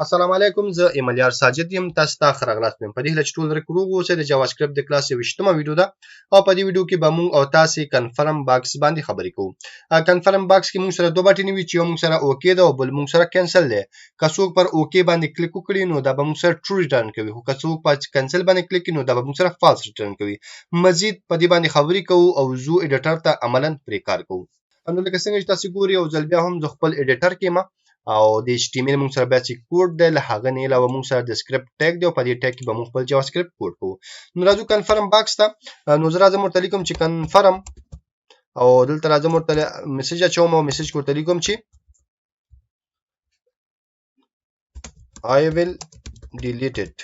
السلام علیکم زه ایمالیار ساجد یم تاسو ته ښه راغلاست په دې هیله چې ټول روغ اوسئ د جاواسکرپټ د کلاس 28مه ویډیو ده او په دې ویډیو کې به موږ او تاسو کنفرم باکس باندې خبرې کوو کنفرم باکس کې موږ سره دوه بټنې وي چې یو موږ سره اوکې ده او بل موږ سره کینسل ده که څوک پر اوکې باندې کلیک وکړي نو دا به موږ سره ټرو ریټرن کوي خو که څوک پر کینسل باندې کلیک کړي نو دا به موږ سره فالس ریټرن کوي مزید په دې باندې خبرې کوو او زو ایډیټر ته عملاً پرې کار کوو نو لکه څنګه چې تاسو ګورئ او ځل بیا هم زه خپل ایډیټر کې ما او د HTML موږ سره بیسیک کوډ دی له هغه نه علاوه موږ سره د سکرپټ ټیګ دی او په دې ټیګ کې به موږ خپل جاواسکرپټ کوډ کوو نو راځو کنفرم باکس ته نو زه راځم ورته لیکم چې کنفرم او دلته راځم ورته میسج اچوم او میسج ورته لیکم چې I will delete it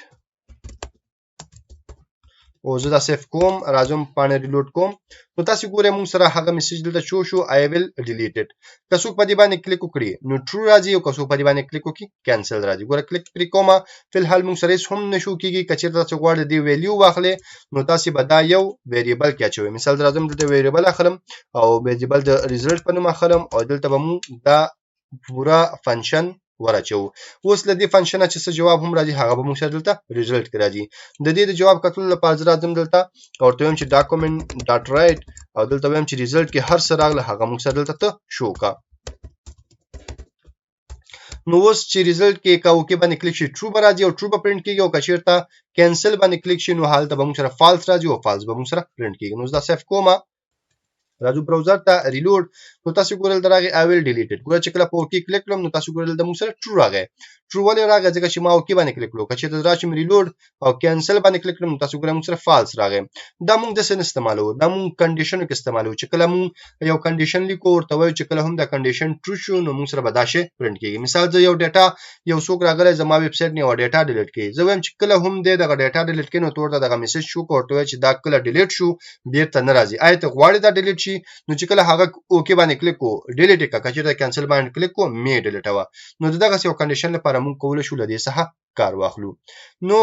او زه دا سیف کوم راځم پاڼه ریلوډ کوم نو تاسو ګورئ موږ سره هغه میسج دلته شو I will delete it که څوک په دې باندې کلیک وکړي نو ټرو راځي او که څوک په دې باندې کلیک وکړي کینسل راځي ګوره کلیک پرې کوم فلحال موږ سره هیڅ هم نشو کیږي که چېرته تاسو غواړئ دې ویلیو واخلئ نو تاسو به دا یو ویریبل کې اچوئ مثال راځم دلته ویریبل اخلم او ویریبل د ریزلټ په نوم اخلم او دلته به موږ دا پورا فنکشن ورچو اوس له دې فنکشن چې څه جواب هم راځي هغه به موږ سره دلته ریزلټ کې راځي د دې د جواب کتلو لپاره زه راځم دلته او ورته وایم چې ډاکومنت ډاټ رائټ او دلته وایم چې ریزلټ کې هر څه راغله هغه موږ سره دلته ته شو کا نو اوس چې ریزلټ کې کا اوکې باندې کلیک شي ټرو به راځي او ټرو به پرینټ کیږي او که چېرته کینسل باندې کلیک شي نو حالت به موږ سره فالس راځي او فالس به موږ سره پرینټ کیږي نو زه دا سیف کوم راځو براوزر ته ریلوډ نو تاسو ګورل دراغه I will delete it ګوره چې کله په اوکې کلیک کړم نو تاسو ګورل د موږ سره ټرو راغی ټرو ولې راغی ځکه چې ما اوکې باندې کلیک کړو چې دا راشم ریلوډ او کینسل باندې کلیک کړم نو تاسو ګورئ موږ سره فالس راغی دا موږ د څه استعمالو دا موږ کنډیشنو کې استعمالو چې کله موږ یو کنډیشن لیکو ورته وایو چې کله هم دا کنډیشن ټرو شو نو موږ سره به دا شی پرینټ کیږي مثال زه یو ډیټا یو څوک راغلی زما ویب سټ نه یو ډیټا ډیلیټ کړي زه وایم چې کله هم دې دغه ډیټا ډیلیټ کړي نو تورته دغه میسج شو کوته وایي چې دا کله ډیلیټ شو بیرته نه راځي آیت غواړي دا ډیلیټ شي نو چې کله هغه اوکې باندې کلیک کو ډیلیټ کا چې کینسل باندې کلیک کو می ډیلیټ وا نو دغه یو کنډیشن لپاره موږ کول شو لدې څخه کار واخلو نو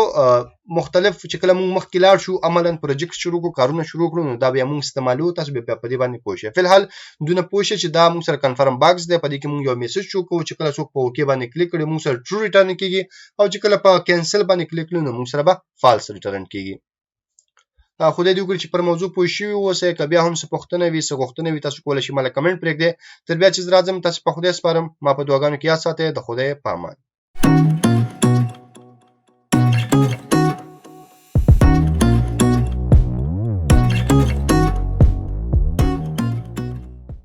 مختلف چې کله موږ مخکې لاړ شو عملاً پروجیکټ شروع کو کارونه شروع کړو نو دا بیا موږ استعمالو تاسو به په دې باندې پوه شئ فلحال دونه پوه شئ چې دا موږ سره کنفرم باکس دی په دې کې موږ یو میسج شو کو چې کله څوک په اوکې باندې کلیک کړي موږ سره ټرو ریټرن کیږي او چې کله په کینسل باندې کلیک کړو نو موږ سره به فالس ریټرن کیږي خدای دې وکړي چې پر موضوع پوه شئ اوسئ که بیا هم څه پوښتنه وي څه غوښتنه وي تاسو کولی شئ ماته کمنټ پرېږدئ تر بیا چې زه راځم تاسو په خدای سپارم ما په دعاګانو کې یاد ساتئ د خدای په امان